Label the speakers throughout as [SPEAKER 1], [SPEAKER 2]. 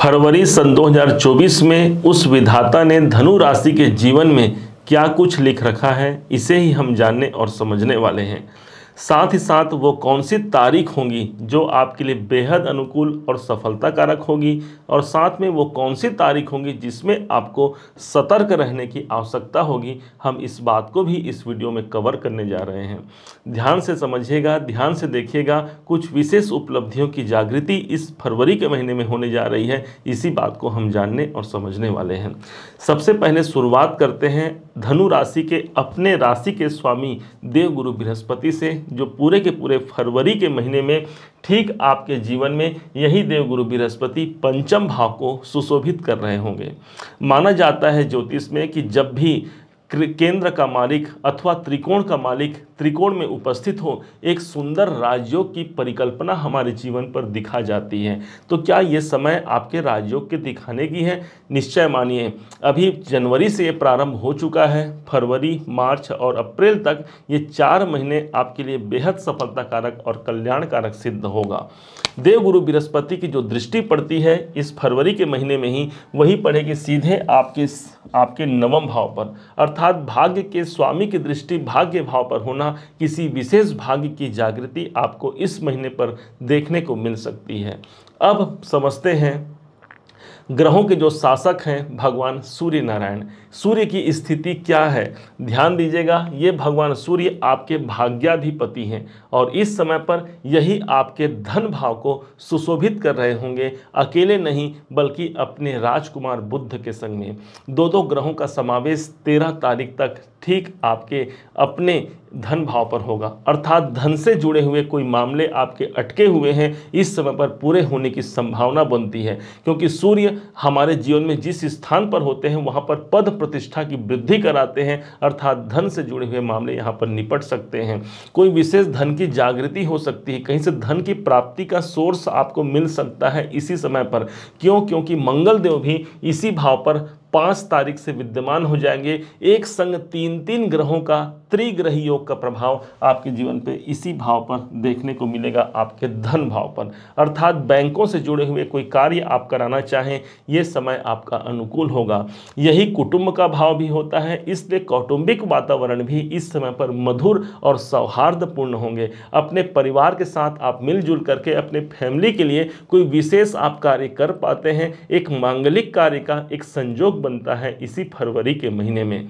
[SPEAKER 1] फरवरी सन 2024 में उस विधाता ने धनु राशि के जीवन में क्या कुछ लिख रखा है, इसे ही हम जानने और समझने वाले हैं। साथ ही साथ वो कौन सी तारीख होंगी जो आपके लिए बेहद अनुकूल और सफलता कारक होगी, और साथ में वो कौन सी तारीख होंगी जिसमें आपको सतर्क रहने की आवश्यकता होगी। हम इस बात को भी इस वीडियो में कवर करने जा रहे हैं। ध्यान से समझिएगा, ध्यान से देखिएगा। कुछ विशेष उपलब्धियों की जागृति इस फरवरी के महीने में होने जा रही है, इसी बात को हम जानने और समझने वाले हैं। सबसे पहले शुरुआत करते हैं धनु राशि के अपने राशि के स्वामी देवगुरु बृहस्पति से, जो पूरे के पूरे फरवरी के महीने में ठीक आपके जीवन में यही देवगुरु बृहस्पति पंचम भाव को सुशोभित कर रहे होंगे। माना जाता है ज्योतिष में कि जब भी केंद्र का मालिक अथवा त्रिकोण का मालिक त्रिकोण में उपस्थित हो, एक सुंदर राजयोग की परिकल्पना हमारे जीवन पर दिखा जाती है। तो क्या ये समय आपके राजयोग के दिखाने की है? निश्चय मानिए, अभी जनवरी से ये प्रारंभ हो चुका है। फरवरी, मार्च और अप्रैल तक ये 4 महीने आपके लिए बेहद सफलता कारक और कल्याण कारक सिद्ध होगा। देवगुरु बृहस्पति की जो दृष्टि पड़ती है इस फरवरी के महीने में ही, वही पड़ेगी सीधे आपके नवम भाव पर, अर्थात भाग्य के स्वामी की दृष्टि भाग्य भाव पर होना, किसी विशेष भाग्य की जागृति आपको इस महीने पर देखने को मिल सकती है। अब समझते हैं ग्रहों के जो शासक हैं भगवान सूर्य नारायण, सूर्य की स्थिति क्या है। ध्यान दीजिएगा, ये भगवान सूर्य आपके भाग्याधिपति हैं और इस समय पर यही आपके धन भाव को सुशोभित कर रहे होंगे। अकेले नहीं बल्कि अपने राजकुमार बुध के संग में। दो ग्रहों का समावेश 13 तारीख तक ठीक आपके अपने धन भाव पर होगा, अर्थात धन से जुड़े हुए कोई मामले आपके अटके हुए हैं, इस समय पर पूरे होने की संभावना बनती है। क्योंकि सूर्य हमारे जीवन में जिस स्थान पर होते हैं वहां पर पद प्रतिष्ठा की वृद्धि कराते हैं, अर्थात धन से जुड़े हुए मामले यहां पर निपट सकते हैं। कोई विशेष धन की जागृति हो सकती है, कहीं से धन की प्राप्ति का सोर्स आपको मिल सकता है इसी समय पर। क्योंकि मंगल देव भी इसी भाव पर 5 तारीख से विद्यमान हो जाएंगे। एक संग 3 ग्रहों का त्रिग्रही योग का प्रभाव आपके जीवन पे इसी भाव पर देखने को मिलेगा, आपके धन भाव पर। अर्थात बैंकों से जुड़े हुए कोई कार्य आप कराना चाहें, ये समय आपका अनुकूल होगा। यही कुटुंब का भाव भी होता है, इसलिए कौटुंबिक वातावरण भी इस समय पर मधुर और सौहार्दपूर्ण होंगे। अपने परिवार के साथ आप मिलजुल करके अपने फैमिली के लिए कोई विशेष आप कार्य कर पाते हैं। एक मांगलिक कार्य का एक संयोग बनता है इसी फरवरी के महीने में।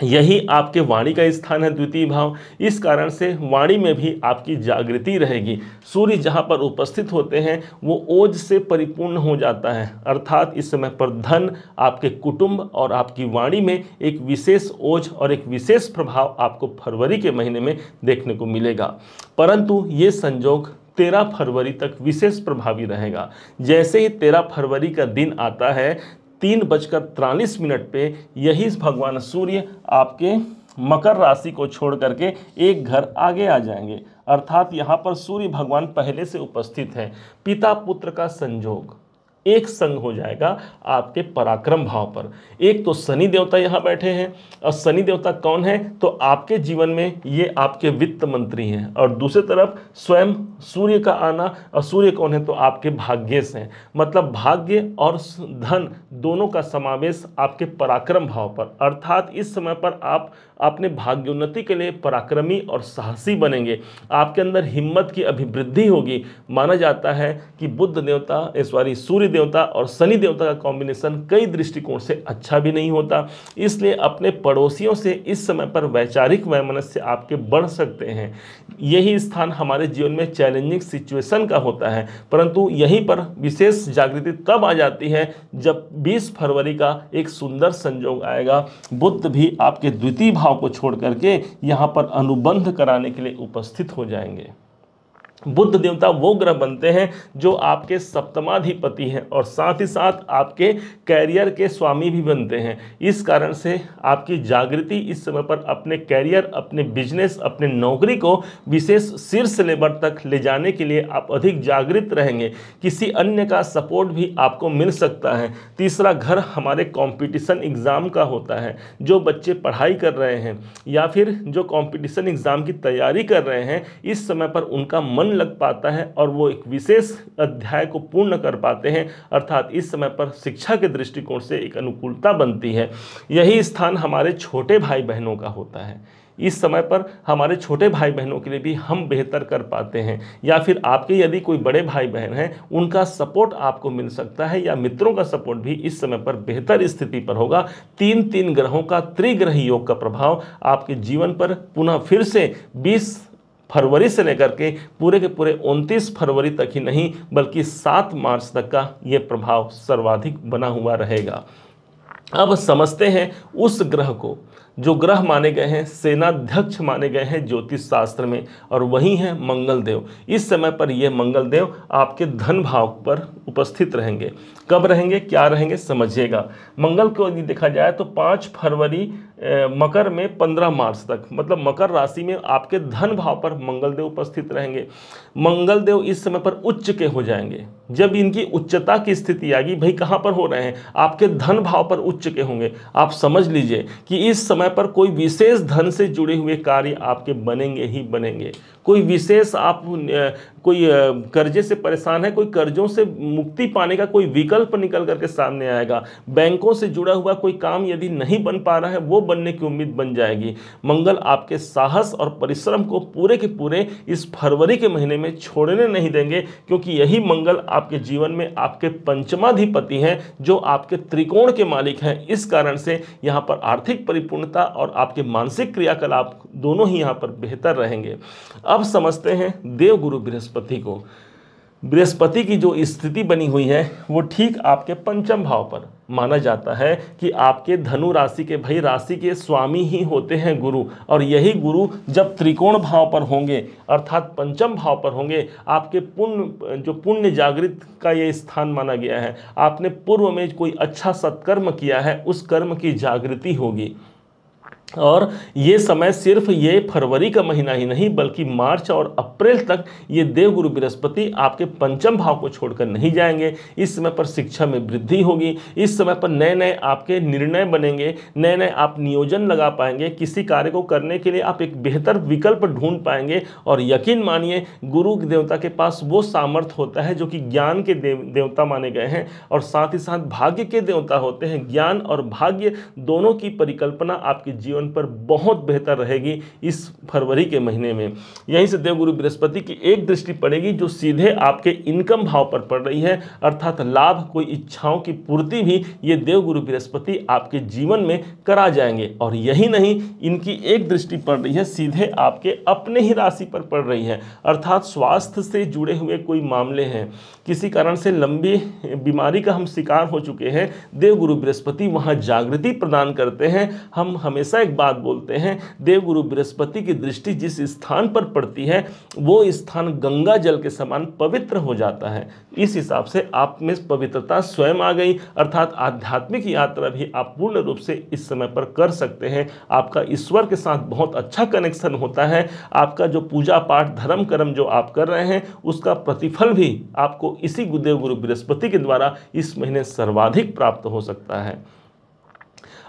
[SPEAKER 1] यही आपके वाणी का स्थान है, द्वितीय भाव। इस कारण से वाणी में भी आपकी जागृति रहेगी। सूर्य जहां पर उपस्थित होते हैं वो ओज से परिपूर्ण हो जाता है, अर्थात इस समय पर धन, आपके कुटुंब और आपकी वाणी में एक विशेष ओज और एक विशेष प्रभाव आपको फरवरी के महीने में देखने को मिलेगा। परंतु ये संयोग 13 फरवरी तक विशेष प्रभावी रहेगा। जैसे ही 13 फरवरी का दिन आता है 3:43 पे यही भगवान सूर्य आपके मकर राशि को छोड़ करके एक घर आगे आ जाएंगे, अर्थात यहाँ पर सूर्य भगवान पहले से उपस्थित हैं। पिता पुत्र का संयोग एक संग हो जाएगा आपके पराक्रम भाव पर। एक तो शनि देवता यहाँ बैठे हैं, और शनि देवता कौन है? तो आपके जीवन में ये आपके वित्त मंत्री हैं, और दूसरी तरफ स्वयं सूर्य का आना, और सूर्य कौन है? तो आपके भाग्येश हैं। मतलब भाग्य और धन दोनों का समावेश आपके पराक्रम भाव पर, अर्थात इस समय पर आप अपने भाग्योन्नति के लिए पराक्रमी और साहसी बनेंगे। आपके अंदर हिम्मत की अभिवृद्धि होगी। माना जाता है कि बुध देवता सूर्य देवता और शनि देवता का कॉम्बिनेशन कई दृष्टिकोण से अच्छा भी नहीं होता, इसलिए अपने पड़ोसियों से इस समय पर वैचारिक वैमनस्य आपके बढ़ सकते हैं। यही स्थान हमारे जीवन में चैलेंजिंग सिचुएशन का होता है, परंतु यहीं पर विशेष जागृति तब आ जाती है जब 20 फरवरी का एक सुंदर संयोग आएगा। बुध भी आपके द्वितीय भाव को छोड़ करके यहाँ पर अनुबंध कराने के लिए उपस्थित हो जाएंगे। बुध देवता वो ग्रह बनते हैं जो आपके सप्तमाधिपति हैं और साथ ही साथ आपके कैरियर के स्वामी भी बनते हैं। इस कारण से आपकी जागृति इस समय पर अपने कैरियर, अपने बिजनेस, अपने नौकरी को विशेष शीर्ष लेवल तक ले जाने के लिए आप अधिक जागृत रहेंगे। किसी अन्य का सपोर्ट भी आपको मिल सकता है। तीसरा घर हमारे कंपटीशन एग्ज़ाम का होता है। जो बच्चे पढ़ाई कर रहे हैं या फिर जो कंपटीशन एग्ज़ाम की तैयारी कर रहे हैं, इस समय पर उनका मन लग पाता है और वो एक विशेष अध्याय को पूर्ण कर पाते हैं, अर्थात इस समय पर शिक्षा के दृष्टिकोण से एक अनुकूलता बनती है। यही स्थान हमारे छोटे भाई बहनों का होता है। इस समय पर हमारे छोटे भाई बहनों के लिए भी हम बेहतर कर पाते हैं, या फिर आपके यदि कोई बड़े भाई बहन हैं उनका सपोर्ट आपको मिल सकता है, या मित्रों का सपोर्ट भी इस समय पर बेहतर स्थिति पर होगा। 3 ग्रहों का त्रिग्रह योग का प्रभाव आपके जीवन पर पुनः फिर से 20 फरवरी से लेकर के पूरे 29 फरवरी तक ही नहीं बल्कि 7 मार्च तक का ये प्रभाव सर्वाधिक बना हुआ रहेगा। अब समझते हैं उस ग्रह को, जो ग्रह माने गए हैं सेनाध्यक्ष माने गए हैं ज्योतिष शास्त्र में, और वही है मंगल देव। इस समय पर ये मंगल देव आपके धन भाव पर उपस्थित रहेंगे। कब रहेंगे, क्या रहेंगे, समझिएगा। मंगल को यदि देखा जाए तो 5 फरवरी मकर में 15 मार्च तक, मतलब मकर राशि में आपके धन भाव पर मंगल देव उपस्थित रहेंगे। मंगल देव इस समय पर उच्च के हो जाएंगे। जब इनकी उच्चता की स्थिति आएगी, भाई कहाँ पर हो रहे हैं, आपके धन भाव पर उच्च के होंगे। आप समझ लीजिए कि इस समय पर कोई विशेष धन से जुड़े हुए कार्य आपके बनेंगे ही बनेंगे। कोई विशेष आप कोई कर्जे से परेशान है, कोई कर्जों से मुक्ति पाने का कोई विकल्प निकल करके सामने आएगा। बैंकों से जुड़ा हुआ कोई काम यदि नहीं बन पा रहा है, वो बनने की उम्मीद बन जाएगी। मंगल आपके साहस और परिश्रम को पूरे के पूरे इस फरवरी के महीने में छोड़ने नहीं देंगे, क्योंकि यही मंगल आपके जीवन में आपके पंचमाधिपति हैं, जो आपके त्रिकोण के मालिक हैं। इस कारण से यहाँ पर आर्थिक परिपूर्णता और आपके मानसिक क्रियाकलाप दोनों ही यहाँ पर बेहतर रहेंगे। अब समझते हैं देवगुरु बृहस्पति को। बृहस्पति की जो स्थिति बनी हुई है वो ठीक आपके पंचम भाव पर माना जाता है कि आपके धनु राशि के, भाई राशि के स्वामी ही होते हैं गुरु, और यही गुरु जब त्रिकोण भाव पर होंगे अर्थात पंचम भाव पर होंगे, आपके पुण्य जागृत का ये स्थान माना गया है। आपने पूर्व में कोई अच्छा सत्कर्म किया है, उस कर्म की जागृति होगी। और ये समय सिर्फ ये फरवरी का महीना ही नहीं बल्कि मार्च और अप्रैल तक ये देवगुरु बृहस्पति आपके पंचम भाव को छोड़कर नहीं जाएंगे। इस समय पर शिक्षा में वृद्धि होगी। इस समय पर नए नए आपके निर्णय बनेंगे, नए नए आप नियोजन लगा पाएंगे। किसी कार्य को करने के लिए आप एक बेहतर विकल्प ढूंढ पाएंगे। और यकीन मानिए गुरु देवता के पास वो सामर्थ्य होता है जो कि ज्ञान के देवता माने गए हैं, और साथ ही साथ भाग्य के देवता होते हैं। ज्ञान और भाग्य दोनों की परिकल्पना आपके जीवन पर बहुत बेहतर रहेगी इस फरवरी के महीने में। यहीं से देवगुरु बृहस्पति की एक दृष्टि पड़ेगी जो सीधे आपके इनकम भाव पर पड़ रही है, अर्थात लाभ, कोई इच्छाओं की पूर्ति भी ये देवगुरु बृहस्पति आपके जीवन में करा जाएंगे। और यही नहीं, इनकी एक दृष्टि पड़ रही है सीधे आपके अपने ही राशि पर पड़ रही है, अर्थात स्वास्थ्य से जुड़े हुए कोई मामले हैं, किसी कारण से लंबी बीमारी का हम शिकार हो चुके हैं, देवगुरु बृहस्पति वहां जागृति प्रदान करते हैं। हम हमेशा एक बात बोलते हैं, देवगुरु बृहस्पति की दृष्टि जिस स्थान पर पड़ती है वो स्थान गंगा जल के समान पवित्र हो जाता है। इस हिसाब से आप में पवित्रता स्वयं आ गई, अर्थात आध्यात्मिक यात्रा भी आप पूर्ण रूप से इस समय पर कर सकते हैं। आपका ईश्वर के साथ बहुत अच्छा कनेक्शन होता है। आपका जो पूजा पाठ धर्म कर्म जो आप कर रहे हैं उसका प्रतिफल भी आपको इसी देवगुरु बृहस्पति के द्वारा इस महीने सर्वाधिक प्राप्त हो सकता है।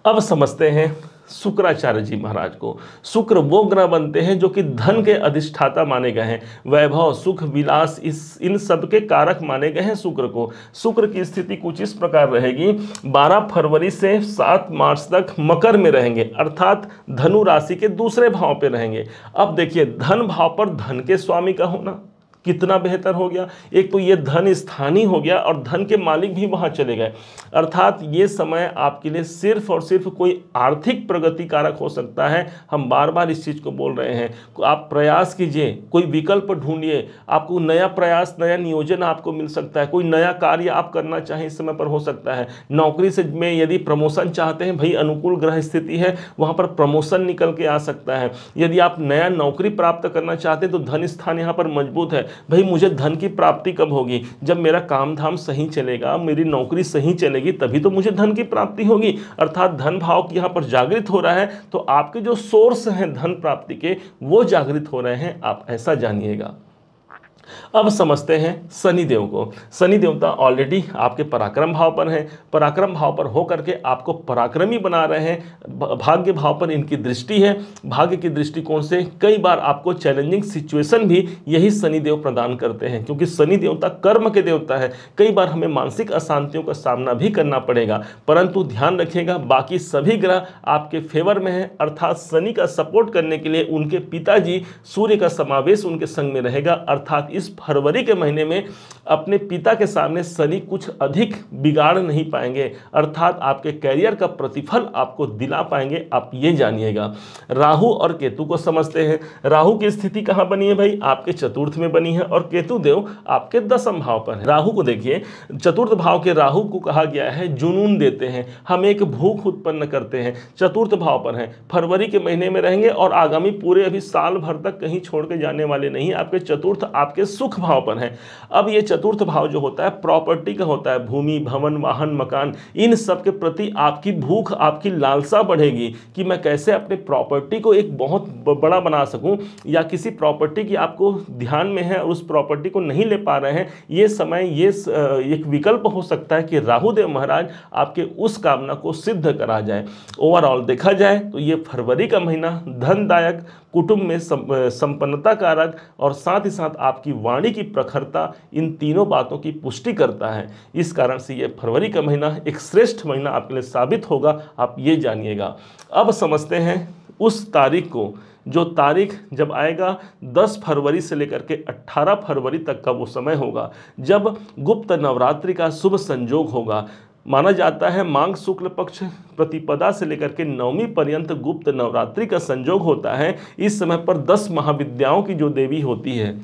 [SPEAKER 1] अब समझते हैं शुक्राचार्य जी महाराज को। शुक्र वो ग्रह बनते हैं जो कि धन के अधिष्ठाता माने गए हैं, वैभव, सुख, विलास, इन सब के कारक माने गए हैं शुक्र को। शुक्र की स्थिति कुछ इस प्रकार रहेगी, 12 फरवरी से 7 मार्च तक मकर में रहेंगे, अर्थात धनु राशि के दूसरे भाव पे रहेंगे। अब देखिए धन भाव पर धन के स्वामी का होना कितना बेहतर हो गया। एक तो ये धन स्थानीय हो गया और धन के मालिक भी वहां चले गए, अर्थात ये समय आपके लिए सिर्फ और सिर्फ कोई आर्थिक प्रगति कारक हो सकता है। हम बार बार इस चीज़ को बोल रहे हैं, आप प्रयास कीजिए, कोई विकल्प ढूंढिए, आपको नया प्रयास, नया नियोजन आपको मिल सकता है। कोई नया कार्य आप करना चाहें इस समय पर हो सकता है। नौकरी से में यदि प्रमोशन चाहते हैं, भाई अनुकूल ग्रह स्थिति है, वहाँ पर प्रमोशन निकल के आ सकता है। यदि आप नया नौकरी प्राप्त करना चाहते हैं तो धन स्थान यहाँ पर मजबूत है। भाई मुझे धन की प्राप्ति कब होगी, जब मेरा काम धाम सही चलेगा, मेरी नौकरी सही चलेगी, तभी तो मुझे धन की प्राप्ति होगी। अर्थात धन भाव यहाँ पर जागृत हो रहा है, तो आपके जो सोर्स हैं धन प्राप्ति के वो जागृत हो रहे हैं, आप ऐसा जानिएगा। अब समझते हैं शनि देव को। शनि देवता ऑलरेडी आपके पराक्रम भाव पर हैं, पराक्रम भाव पर होकर के आपको पराक्रमी बना रहे हैं। भाग्य भाव पर इनकी दृष्टि है। भाग्य की दृष्टिकोण से कई बार आपको चैलेंजिंग सिचुएशन भी यही शनि देव प्रदान करते हैं, क्योंकि शनि देवता कर्म के देवता है। कई बार हमें मानसिक अशांतियों का सामना भी करना पड़ेगा, परंतु ध्यान रखिएगा बाकी सभी ग्रह आपके फेवर में है, अर्थात शनि का सपोर्ट करने के लिए उनके पिताजी सूर्य का समावेश उनके संग में रहेगा। अर्थात इस फरवरी के महीने में अपने पिता के सामने शनि कुछ अधिक बिगाड़ नहीं पाएंगे, अर्थात आपके कैरियर का प्रतिफल आपको दिला पाएंगे, आप ये जानिएगा। राहु और केतु को समझते हैं। राहु की स्थिति कहां बनी है भाई? आपके चतुर्थ में बनी है, और केतु देव आपके दसम भाव पर है। राहु को देखिए, चतुर्थ भाव के राहु को कहा गया है जुनून देते हैं, हम एक भूख उत्पन्न करते हैं। चतुर्थ भाव पर है, फरवरी के महीने में रहेंगे और आगामी पूरे अभी साल भर तक कहीं छोड़ के जाने वाले नहीं। आपके चतुर्थ आपके सुख भाव पर है। अब ये चतुर्थ भाव जो होता है प्रॉपर्टी का होता है, भूमि, भवन, वाहन, मकान, इन सब के प्रति आपकी भूख, आपकी लालसा बढ़ेगी कि मैं कैसे अपने प्रॉपर्टी को एक बहुत बड़ा बना सकूं, या किसी प्रॉपर्टी की आपको ध्यान में है और उस प्रॉपर्टी को नहीं ले पा रहे हैं। ये समय ये एक विकल्प हो सकता है कि राहु देव महाराज आपके उस कामना को सिद्ध करा जाए। ओवरऑल देखा जाए तो ये फरवरी का महीना धनदायक, कुटुंब में संपन्नता कारक और साथ ही साथ आपकी वाणी की प्रखरता, इन तीनों बातों की पुष्टि करता है। इस कारण से ये फरवरी का महीना एक श्रेष्ठ महीना आपके लिए साबित होगा, आप ये जानिएगा। अब समझते हैं उस तारीख को, जो तारीख जब आएगा 10 फरवरी से लेकर के 18 फरवरी तक का वो समय होगा जब गुप्त नवरात्रि का शुभ संयोग होगा। माना जाता है माघ शुक्ल पक्ष प्रतिपदा से लेकर के नवमी पर्यंत गुप्त नवरात्रि का संयोग होता है। इस समय पर 10 महाविद्याओं की जो देवी होती है,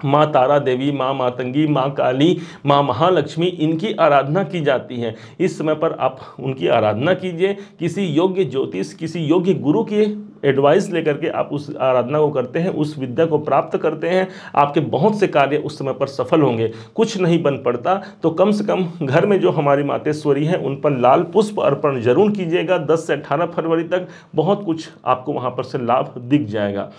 [SPEAKER 1] माँ तारा देवी, माँ मातंगी, माँ काली, माँ महालक्ष्मी, इनकी आराधना की जाती है। इस समय पर आप उनकी आराधना कीजिए। किसी योग्य ज्योतिष, किसी योग्य गुरु की एडवाइस लेकर के आप उस आराधना को करते हैं, उस विद्या को प्राप्त करते हैं, आपके बहुत से कार्य उस समय पर सफल होंगे। कुछ नहीं बन पड़ता तो कम से कम घर में जो हमारी मातेश्वरी हैं उन पर लाल पुष्प अर्पण जरूर कीजिएगा। 10 से 18 फरवरी तक बहुत कुछ आपको वहाँ पर से लाभ दिख जाएगा।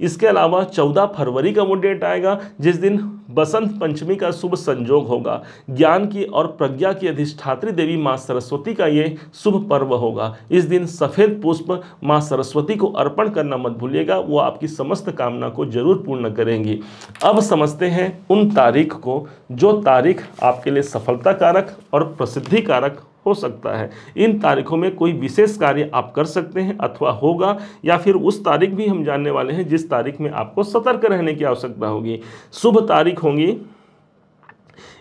[SPEAKER 1] इसके अलावा 14 फरवरी का वो डेट आएगा जिस दिन बसंत पंचमी का शुभ संयोग होगा। ज्ञान की और प्रज्ञा की अधिष्ठात्री देवी माँ सरस्वती का ये शुभ पर्व होगा। इस दिन सफ़ेद पुष्प माँ सरस्वती को अर्पण करना मत भूलिएगा, वो आपकी समस्त कामना को जरूर पूर्ण करेंगी। अब समझते हैं उन तारीख को जो तारीख आपके लिए सफलता कारक और प्रसिद्धि कारक हो सकता है। इन तारीखों में कोई विशेष कार्य आप कर सकते हैं अथवा होगा, या फिर उस तारीख भी हम जानने वाले हैं जिस तारीख में आपको सतर्क रहने की आवश्यकता होगी। शुभ तारीख होंगी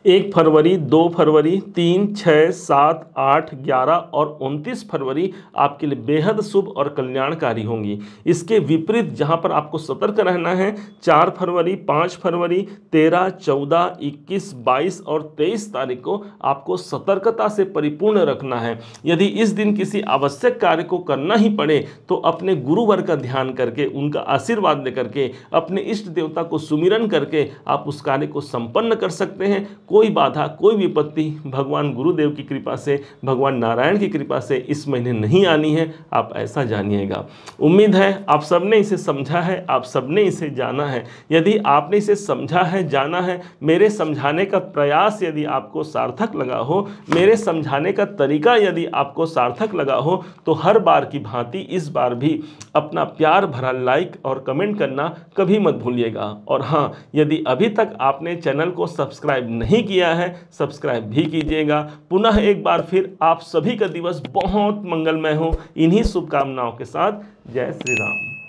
[SPEAKER 1] 1 फरवरी, 2 फरवरी, 3, 6, 7, 8, 11 और 29 फरवरी आपके लिए बेहद शुभ और कल्याणकारी होंगी। इसके विपरीत जहां पर आपको सतर्क रहना है 4 फरवरी, 5 फरवरी, 13, 14, 21, 22 और 23 तारीख को आपको सतर्कता से परिपूर्ण रखना है। यदि इस दिन किसी आवश्यक कार्य को करना ही पड़े तो अपने गुरुवर का ध्यान करके, उनका आशीर्वाद लेकर के, अपने इष्ट देवता को सुमिरन करके आप उस कार्य को संपन्न कर सकते हैं। कोई बाधा, कोई विपत्ति भगवान गुरुदेव की कृपा से, भगवान नारायण की कृपा से इस महीने नहीं आनी है, आप ऐसा जानिएगा। उम्मीद है आप सबने इसे समझा है, आप सबने इसे जाना है। यदि आपने इसे समझा है, जाना है, मेरे समझाने का प्रयास यदि आपको सार्थक लगा हो, मेरे समझाने का तरीका यदि आपको सार्थक लगा हो, तो हर बार की भांति इस बार भी अपना प्यार भरा लाइक और कमेंट करना कभी मत भूलिएगा। और हाँ, यदि अभी तक आपने चैनल को सब्सक्राइब नहीं किया है, सब्सक्राइब भी कीजिएगा। पुनः एक बार फिर आप सभी का दिवस बहुत मंगलमय हो, इन्हीं शुभकामनाओं के साथ। जय श्री राम।